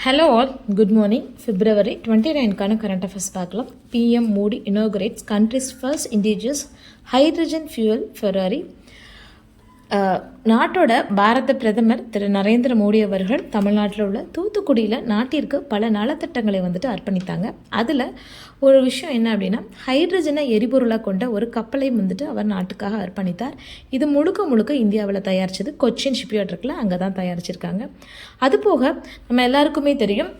Hello all, good morning. February 29 current affairs பார்க்கலாம். PM Modi inaugurates country's first indigenous hydrogen fuel Ferrari. நாட்டோட பாரத பிரதமர் திரு நரேந்திர மோடி அவர்கள் தமிழ்நாட்டில் உள்ள தூத்துக்குடியில் நாட்டிற்கு பல நலத்திட்டங்களை அர்ப்பணித்தாங்க. அதில் ஒரு விஷயம் என்ன அப்படின்னா, ஹைட்ரஜனை எரிபொருளாக கொண்ட ஒரு கப்பலை அவர் நாட்டுக்காக அர்ப்பணித்தார். இது முழுக்க இந்தியாவில் தயாரித்தது. கொச்சின் ஷிப்யார்ட் இருக்குல்ல, அங்கே தான் தயாரிச்சிருக்காங்க. அதுபோக நம்ம எல்லாருக்குமே தெரியும்,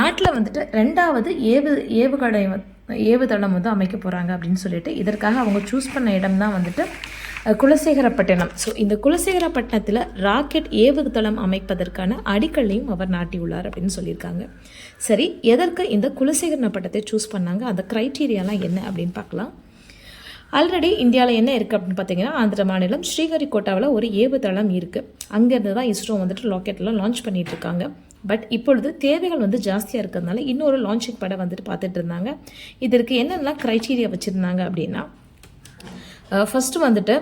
நாட்டில் ரெண்டாவது ஏவுதளம் அமைக்க போகிறாங்க அப்படின்னு சொல்லிட்டு, இதற்காக அவங்க சூஸ் பண்ண இடம் தான் குலசேகரப்பட்டினம். ஸோ இந்த குலசேகரப்பட்டினத்தில் ராக்கெட் ஏவுதளம் அமைப்பதற்கான அடிக்கல்லையும் அவர் நாட்டியுள்ளார் அப்படின்னு சொல்லியிருக்காங்க. சரி, எதற்கு இந்த குலசேகரப்பட்டினத்தை சூஸ் பண்ணாங்க, அந்த க்ரைட்டீரியாலாம் என்ன அப்படின்னு பார்க்கலாம். ஆல்ரெடி இந்தியாவில் என்ன இருக்குது அப்படின்னு பார்த்தீங்கன்னா, ஆந்திர மாநிலம் ஸ்ரீஹரிகோட்டாவில் ஒரு ஏவுதளம் இருக்குது. அங்கேருந்து தான் இஸ்ரோ ராக்கெட்லாம் லான்ச் பண்ணிகிட்டு இருக்காங்க. பட் இப்பொழுது தேவைகள் ஜாஸ்தியாக இருக்கிறதுனால இன்னொரு லான்ச்சிங் படம் பார்த்துட்டு இருந்தாங்க. இதற்கு என்னென்னலாம் க்ரைட்டீரியா வச்சுருந்தாங்க அப்படின்னா, ஃபஸ்ட்டு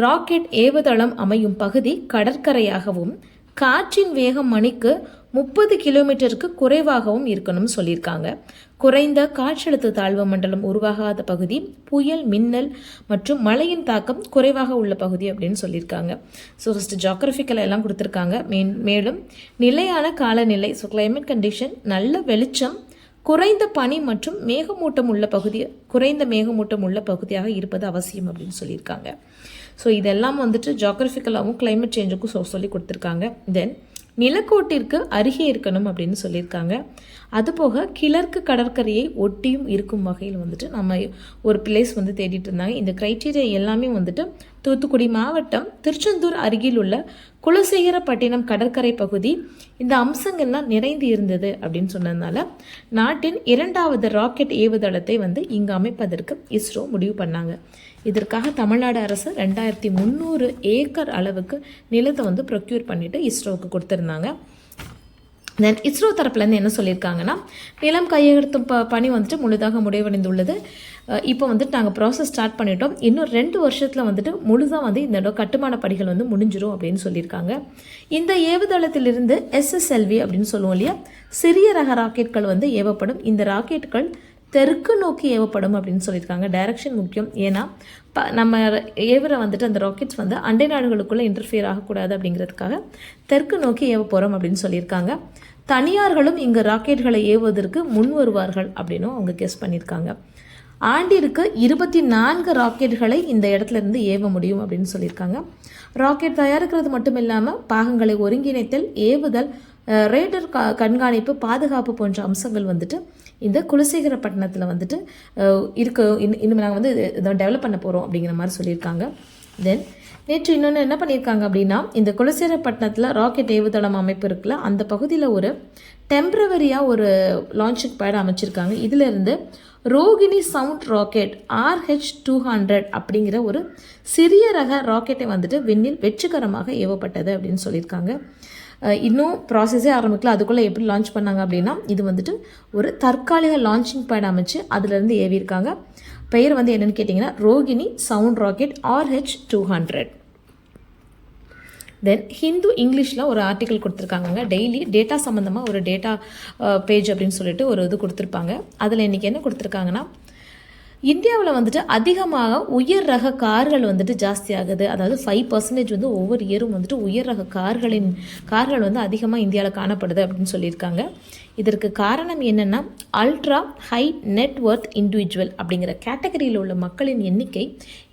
ராக்கெட் ஏவுதளம் அமையும் பகுதி கடற்கரையாகவும் காற்றின் வேகம் மணிக்கு 30 கிலோமீட்டருக்கு குறைவாகவும் இருக்கணும்னு சொல்லியிருக்காங்க. குறைந்த காற்றழுத்த தாழ்வு மண்டலம் உருவாகாத பகுதி, புயல், மின்னல் மற்றும் மழையின் தாக்கம் குறைவாக உள்ள பகுதி அப்படின்னு சொல்லியிருக்காங்க. ஸோ ஃபஸ்ட்டு ஜாகிரபிக்கல் எல்லாம் கொடுத்துருக்காங்க. மேலும் நிலையான காலநிலை, ஸோ கிளைமேட் கண்டிஷன், நல்ல வெளிச்சம், குறைந்த பனி மற்றும் மேகமூட்டம் உள்ள பகுதியாக இருப்பது அவசியம் அப்படின்னு சொல்லியிருக்காங்க. ஸோ இதெல்லாம் ஜாகிரபிக்கலாகவும் கிளைமேட் சேஞ்சுக்கும் சொல்லி கொடுத்துருக்காங்க. தென் நிலக்கோட்டிற்கு அருகே இருக்கணும் அப்படின்னு சொல்லியிருக்காங்க. அதுபோக கிழக்கு கடற்கரையை ஒட்டியும் இருக்கும் வகையில் நம்ம ஒரு பிளேஸ் தேடிட்டு இருந்தாங்க. இந்த க்ரைட்டீரியா எல்லாமே தூத்துக்குடி மாவட்டம் திருச்செந்தூர் அருகில் உள்ள குலசேகரப்பட்டினம் கடற்கரை பகுதி இந்த அம்சங்கள்லாம் நிறைந்து இருந்தது அப்படின்னு சொன்னதுனால நாட்டின் 2வது ராக்கெட் ஏவுதளத்தை இங்கு அமைப்பதற்கு இஸ்ரோ முடிவு பண்ணாங்க. இதற்காக தமிழ்நாடு அரசு 2300 ஏக்கர் அளவுக்கு நிலத்தை ப்ரொக்யூர் பண்ணிட்டு இஸ்ரோவுக்கு கொடுத்துருந்தாங்க. தென் இஸ்ரோ தரப்புலேருந்து என்ன சொல்லியிருக்காங்கன்னா, நிலம் கையெழுத்தும் பணி முழுதாக முடிவடைந்துள்ளது. இப்போ நாங்கள் ப்ராசஸ் ஸ்டார்ட் பண்ணிட்டோம். இன்னும் 2 வருஷத்தில் முழுதாக இந்த கட்டுமான பணிகள் முடிஞ்சிடும் அப்படின்னு சொல்லியிருக்காங்க. இந்த ஏவுதளத்திலிருந்து SSLV அப்படின்னு சொல்லுவோம் இல்லையா, சிறிய ரக ராக்கெட்கள் ஏவப்படும். இந்த ராக்கெட்கள் தெற்கு நோக்கி ஏவப்படும் அப்படின்னு சொல்லியிருக்காங்க. டைரக்ஷன் முக்கியம். ஏன்னா நம்ம ஏவுற அந்த ராக்கெட்ஸ் அண்டை நாடுகளுக்குள்ளே இன்டர்ஃபியர் ஆகக்கூடாது அப்படிங்கிறதுக்காக தெற்கு நோக்கி ஏவ போகிறோம் அப்படின்னு சொல்லியிருக்காங்க. தனியார்களும் இங்கு ராக்கெட்களை ஏவுவதற்கு முன் வருவார்கள் அப்படின்னும் அவங்க கெஸ் பண்ணியிருக்காங்க. ஆண்டிற்கு 24 ராக்கெட்களை இந்த இடத்துல இருந்து ஏவ முடியும் அப்படின்னு சொல்லியிருக்காங்க. ராக்கெட் தயாரிக்கிறது மட்டும் இல்லாமல் பாகங்களை ஒருங்கிணைத்தல், ஏவுதல், ரேடர் கண்காணிப்பு, பாதுகாப்பு போன்ற அம்சங்கள் இந்த குலசேகரப்பட்டினத்தில் இன்னும் நாங்கள் இதை டெவலப் பண்ண போகிறோம் அப்படிங்கிற மாதிரி சொல்லியிருக்காங்க. தென் நேற்று இன்னொன்று என்ன பண்ணியிருக்காங்க அப்படின்னா, இந்த குலசேகரப்பட்டினத்தில் ராக்கெட் ஏவுதளம் அமைப்பு இருக்குல்ல, அந்த பகுதியில் ஒரு டெம்பரவரியாக ஒரு லான்ச்சிங் பேட் அமைச்சிருக்காங்க. இதிலிருந்து ரோகிணி சவுண்ட் ராக்கெட் RH-200 அப்படிங்கிற ஒரு சிறிய ரக ராக்கெட்டை விண்ணில் வெற்றிகரமாக ஏவப்பட்டது அப்படின்னு சொல்லியிருக்காங்க. இன்னும் ப்ராசஸே ஆரம்பிக்கல, அதுக்குள்ளே எப்படி லான்ச் பண்ணாங்க அப்படின்னா, இது ஒரு தற்காலிக லான்ச்சிங் பேட் அமைச்சு அதுலேருந்து ஏவியிருக்காங்க. பெயர் என்னென்னு கேட்டிங்கன்னா, ரோகிணி சவுண்ட் ராக்கெட் RH-200. தென் ஹிந்து இங்கிலீஷில் ஒரு ஆர்டிக்கல் கொடுத்துருக்காங்க. டெய்லி டேட்டா சம்மந்தமாக ஒரு டேட்டா பேஜ் அப்படின்னு சொல்லிட்டு ஒரு இது கொடுத்துருப்பாங்க. அதில் இன்றைக்கி என்ன கொடுத்துருக்காங்கன்னா, இந்தியாவில் அதிகமாக உயர் ரக கார்கள் ஜாஸ்தி ஆகுது. அதாவது 5% ஒவ்வொரு இயரும் உயர் ரக கார்கள் அதிகமாக இந்தியாவில் காணப்படுது அப்படின்னு சொல்லியிருக்காங்க. இதற்கு காரணம் என்னென்னா, அல்ட்ரா ஹை நெட்வொர்த் இண்டிவிஜுவல் அப்படிங்கிற கேட்டகரியில் உள்ள மக்களின் எண்ணிக்கை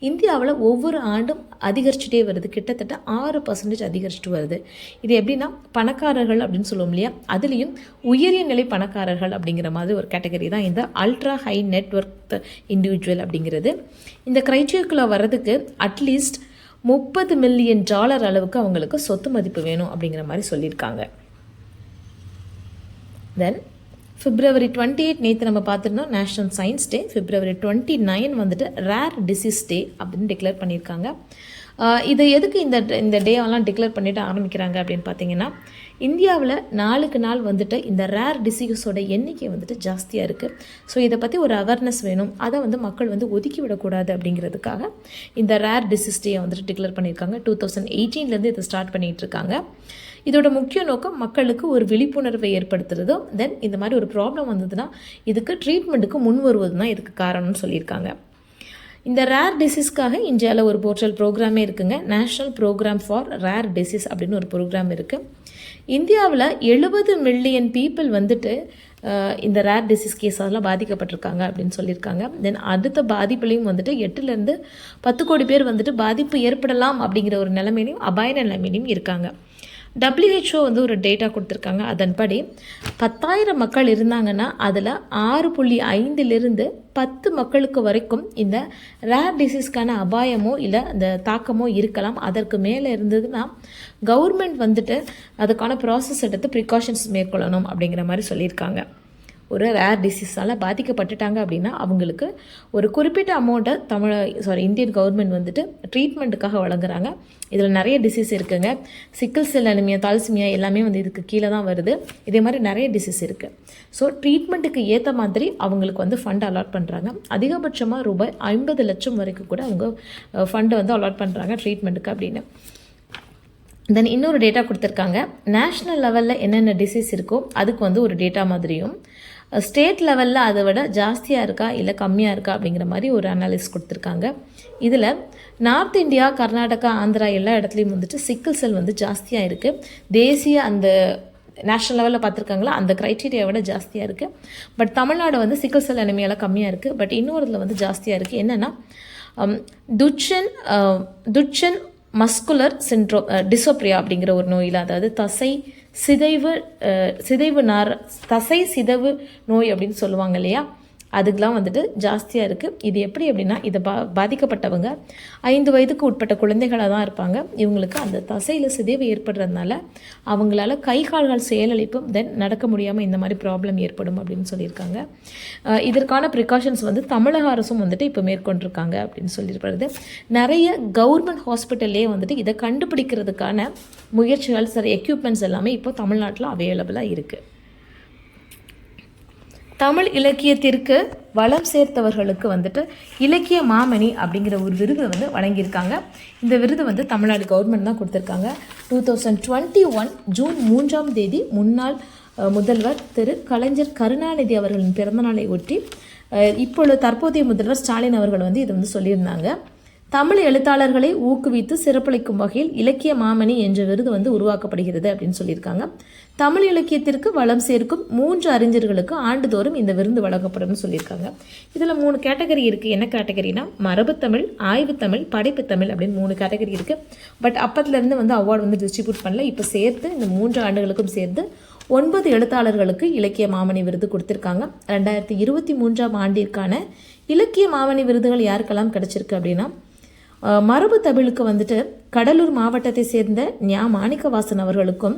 இந்தியாவில் ஒவ்வொரு ஆண்டும் அதிகரிச்சுட்டே வருது. கிட்டத்தட்ட 6% அதிகரிச்சுட்டு வருது. இது எப்படின்னா, பணக்காரர்கள் அப்படின்னு சொல்லுவோம் இல்லையா, அதுலேயும் உயரிய நிலை பணக்காரர்கள் அப்படிங்கிற மாதிரி ஒரு கேட்டகரி தான் இந்த அல்ட்ரா ஹை நெட்வொர்த் இண்டிவிஜுவல் அப்படிங்கிறது. இந்த க்ரைட்டீரியாக்குள்ளே வர்றதுக்கு அட்லீஸ்ட் $30 மில்லியன் அளவுக்கு அவங்களுக்கு சொத்து மதிப்பு வேணும் அப்படிங்கிற மாதிரி சொல்லியிருக்காங்க. தென் February 28 நேற்று நம்ம பார்த்துருந்தோம் national science day. February 29 rare disease day அப்படின்னு டிக்ளேர் பண்ணியிருக்காங்க. இது எதுக்கு இந்த டேவெல்லாம் டிக்ளேர் பண்ணிட்டு ஆரம்பிக்கிறாங்க அப்படின்னு பார்த்தீங்கன்னா, இந்தியாவில் நாளுக்கு நாள் இந்த ரேர் டிசீஸோட எண்ணிக்கை ஜாஸ்தியாக இருக்குது. ஸோ இதை பற்றி ஒரு அவேர்னஸ் வேணும். அதை மக்கள் ஒதுக்கி விடக்கூடாது அப்படிங்கிறதுக்காக இந்த ரேர் டிசீஸ் டேயை டிக்ளேர் பண்ணியிருக்காங்க. 2018 இதை ஸ்டார்ட் பண்ணிகிட்டு இருக்காங்க. இதோட முக்கிய நோக்கம் மக்களுக்கு ஒரு விழிப்புணர்வை ஏற்படுத்துறதும் தென் இந்த மாதிரி ஒரு ப்ராப்ளம் வந்ததுன்னா இதுக்கு ட்ரீட்மெண்ட்டுக்கு முன் வருவது தான் இதுக்கு காரணம்னு சொல்லியிருக்காங்க. இந்த ரேர் டிசீஸ்க்காக இந்தியாவில் ஒரு போர்ட்டல் ப்ரோக்ராமே இருக்குங்க. National program for rare disease அப்படின்னு ஒரு ப்ரோக்ராம் இருக்குது. இந்தியாவில் 70 மில்லியன் பீப்புள் வந்துட்டு இந்த ரேர் டிசீஸ் கேஸால் பாதிக்கப்பட்டிருக்காங்க அப்படின்னு சொல்லியிருக்காங்க. தென் அடுத்த பாதிப்புலையும் வந்துட்டு 8 to 10 கோடி பேர் வந்துட்டு பாதிப்பு ஏற்படலாம் அப்படிங்கிற ஒரு நிலைமையிலையும் அபாய நிலைமையிலையும் இருக்காங்க. WHO வந்து ஒரு டேட்டா கொடுத்துருக்காங்க. அதன்படி 10,000 மக்கள் இருந்தாங்கன்னா அதில் 6.5 to 10 மக்களுக்கு வரைக்கும் இந்த ரேர் டிசீஸ்க்கான அபாயமோ இல்லை அந்த தாக்கமோ இருக்கலாம். அதற்கு மேலே இருந்ததுன்னா கவர்மெண்ட் வந்துட்டு அதுக்கான ப்ராசஸ் எடுத்து ப்ரிகாஷன்ஸ் மேற்கொள்ளணும் அப்படிங்கிற மாதிரி சொல்லியிருக்காங்க. ஒரு ரேர் டிசீஸால் பாதிக்கப்பட்டுட்டாங்க அப்படின்னா அவங்களுக்கு ஒரு குறிப்பிட்ட அமௌண்ட்டை இந்தியன் கவர்மெண்ட் வந்துட்டு ட்ரீட்மெண்ட்டுக்காக வழங்குறாங்க. இதில் நிறைய டிசீஸ் இருக்குங்க. சிக்கிள் செல் அனிமியா, தால்சிமியா எல்லாமே வந்து இதுக்கு கீழே தான் வருது. இதே மாதிரி நிறைய டிசீஸ் இருக்குது. ஸோ ட்ரீட்மெண்ட்டுக்கு ஏற்ற மாதிரி அவங்களுக்கு வந்து ஃபண்ட் அலாட் பண்ணுறாங்க. அதிகபட்சமாக ரூபாய் 50 லட்சம் வரைக்கும் கூட அவங்க ஃபண்டை வந்து அலாட் பண்ணுறாங்க ட்ரீட்மெண்ட்டுக்கு அப்படின்னு. தென் இன்னொரு டேட்டா கொடுத்துருக்காங்க. நேஷ்னல் லெவலில் என்னென்ன டிசீஸ் இருக்கோ அதுக்கு வந்து ஒரு டேட்டா மாதிரியும், ஸ்டேட் லெவலில் அதை விட ஜாஸ்தியாக இருக்கா இல்லை கம்மியாக இருக்கா அப்படிங்கிற மாதிரி ஒரு அனாலிசிஸ் கொடுத்துருக்காங்க. இதில் நார்த் இந்தியா, கர்நாடகா, ஆந்திரா எல்லா இடத்துலையும் வந்துட்டு சிக்கிள் செல் வந்து ஜாஸ்தியாக இருக்குது. தேசிய அந்த நேஷ்னல் லெவலில் பார்த்துருக்காங்களா அந்த க்ரைட்டீரியாவை விட ஜாஸ்தியாக இருக்குது. பட் தமிழ்நாடு வந்து சிக்கிள் செல் அனிமியாவில் கம்மியாக இருக்குது. பட் இன்னொருதில் வந்து ஜாஸ்தியாக இருக்குது. என்னென்னா துச்சன் மஸ்குலர் சிண்ட்ரோம் டிசோப்ரியா அப்படிங்கிற ஒரு நோயில், அதாவது தசை சிதைவு நோய் அப்படின்னு சொல்லுவாங்க இல்லையா, அதுக்கெலாம் வந்துட்டு ஜாஸ்தியாக இருக்குது. இது எப்படி அப்படின்னா இதை பாதிக்கப்பட்டவங்க 5 வயதுக்கு உட்பட்ட குழந்தைகளாக தான் இருப்பாங்க. இவங்களுக்கு அந்த தசையில் சிதைவு ஏற்படுறதுனால அவங்களால கை கால்கள் செயலிழப்பும் தென் நடக்க முடியாமல் இந்த மாதிரி ப்ராப்ளம் ஏற்படும் அப்படின்னு சொல்லியிருக்காங்க. இதற்கான ப்ரிகாஷன்ஸ் வந்து தமிழக அரசும் வந்துட்டு இப்போ மேற்கொண்டிருக்காங்க அப்படின்னு சொல்லியிருக்கிறது. நிறைய கவர்மெண்ட் ஹாஸ்பிட்டல்லே வந்துட்டு இதை கண்டுபிடிக்கிறதுக்கான முயற்சிகள் எக்யூப்மெண்ட்ஸ் எல்லாமே இப்போ தமிழ்நாட்டில் அவைலபிளாக இருக்குது. தமிழ் இலக்கியத்திற்கு வளம் சேர்த்தவர்களுக்கு வந்துட்டு இலக்கிய மாமணி அப்படிங்கிற ஒரு விருது வந்து வழங்கியிருக்காங்க. இந்த விருது வந்து தமிழ்நாடு கவர்மெண்ட் தான் கொடுத்துருக்காங்க. 2021 ஜூன் 3 முன்னாள் முதல்வர் திரு கலைஞர் கருணாநிதி அவர்களின் பிறந்தநாளை ஒட்டி இப்பொழுது தற்போதைய முதல்வர் ஸ்டாலின் அவர்கள் வந்து இதை வந்து சொல்லியிருந்தாங்க. தமிழ் எழுத்தாளர்களை ஊக்குவித்து சிறப்பளிக்கும் வகையில் இலக்கிய மாமணி என்ற விருது வந்து உருவாக்கப்படுகிறது அப்படின்னு சொல்லியிருக்காங்க. தமிழ் இலக்கியத்திற்கு வளம் சேர்க்கும் 3 அறிஞர்களுக்கு ஆண்டுதோறும் இந்த விருது வழங்கப்படும் சொல்லியிருக்காங்க. இதில் 3 கேட்டகரி இருக்குது. என்ன கேட்டகரினா மரபுத்தமிழ், ஆய்வுத்தமிழ், படைப்புத்தமிழ் அப்படின்னு 3 கேட்டகரி இருக்குது. பட் அப்பத்துலேருந்து வந்து அவார்டு வந்து டிஸ்ட்ரிபியூட் பண்ணல. இப்போ சேர்த்து இந்த 3 ஆண்டுகளுக்கும் சேர்த்து 9 எழுத்தாளர்களுக்கு இலக்கிய மாமணி விருது கொடுத்துருக்காங்க. 2023 ஆண்டிற்கான இலக்கிய மாமணி விருதுகள் யாருக்கெல்லாம் கிடைச்சிருக்கு அப்படின்னா மரபு தமிழுக்கு வந்துட்டு கடலூர் மாவட்டத்தை சேர்ந்த ஞா மாணிக்கவாசன் அவர்களுக்கும்,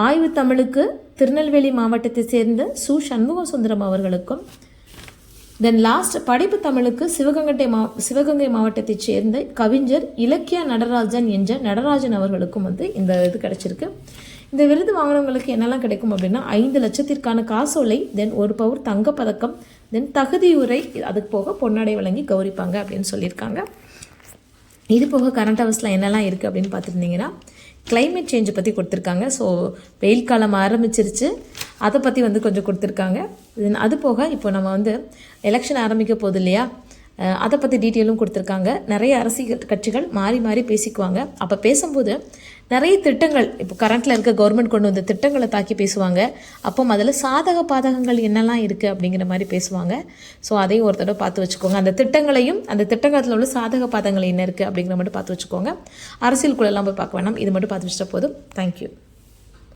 ஆய்வு தமிழுக்கு திருநெல்வேலி மாவட்டத்தை சேர்ந்த சு சண்முக சுந்தரம் அவர்களுக்கும், தென் லாஸ்ட் படைப்பு தமிழுக்கு சிவகங்கை மாவட்டத்தைச் சேர்ந்த கவிஞர் இலக்கிய நடராஜன் என்ற நடராஜன் அவர்களுக்கும் வந்து இந்த இது கிடைச்சிருக்கு. இந்த விருது வாங்கினவங்களுக்கு என்னெல்லாம் கிடைக்கும் அப்படின்னா 5 லட்சத்திற்கான காசோலை, தென் 1 பவுர் தங்கப்பதக்கம், தென் தகுதியுரை, அதுக்கு போக பொன்னாடை வழங்கி கௌரிப்பாங்க அப்படின்னு சொல்லியிருக்காங்க. இது போக கரண்ட் அவர்ஸில் என்னெல்லாம் இருக்குது அப்படின்னு பார்த்துருந்தீங்கன்னா கிளைமேட் சேஞ்சை பற்றி கொடுத்துருக்காங்க. ஸோ வெயில் காலம் ஆரம்பிச்சிருச்சு, அதை பற்றி வந்து கொஞ்சம் கொடுத்துருக்காங்க. அது போக இப்போ நம்ம வந்து எலெக்ஷன் ஆரம்பிக்க போகுது இல்லையா, அதை பற்றி டீட்டெயிலும் கொடுத்துருக்காங்க. நிறைய அரசியல் கட்சிகள் மாறி மாறி பேசிக்குவாங்க. அப்போ பேசும்போது நிறைய திட்டங்கள், இப்போ கரண்ட்டில் இருக்க கவர்மெண்ட் கொண்டு வந்த திட்டங்களை தாக்கி பேசுவாங்க. அப்போ அதில் சாதக பாதகங்கள் என்னெல்லாம் இருக்குது அப்படிங்கிற மாதிரி பேசுவாங்க. ஸோ அதையும் ஒரு தடவை பார்த்து வச்சுக்கோங்க. அந்த திட்டங்களையும் அந்த திட்டங்களில் உள்ள சாதக பாதகங்கள் என்ன இருக்குது அப்படிங்கிற மட்டும் பார்த்து வச்சுக்கோங்க. அரசியலுக்குள்ளெல்லாம் போய் பார்க்க வேணாம், இது மட்டும் பார்த்து வச்சுட்டா போதும். தேங்க்யூ.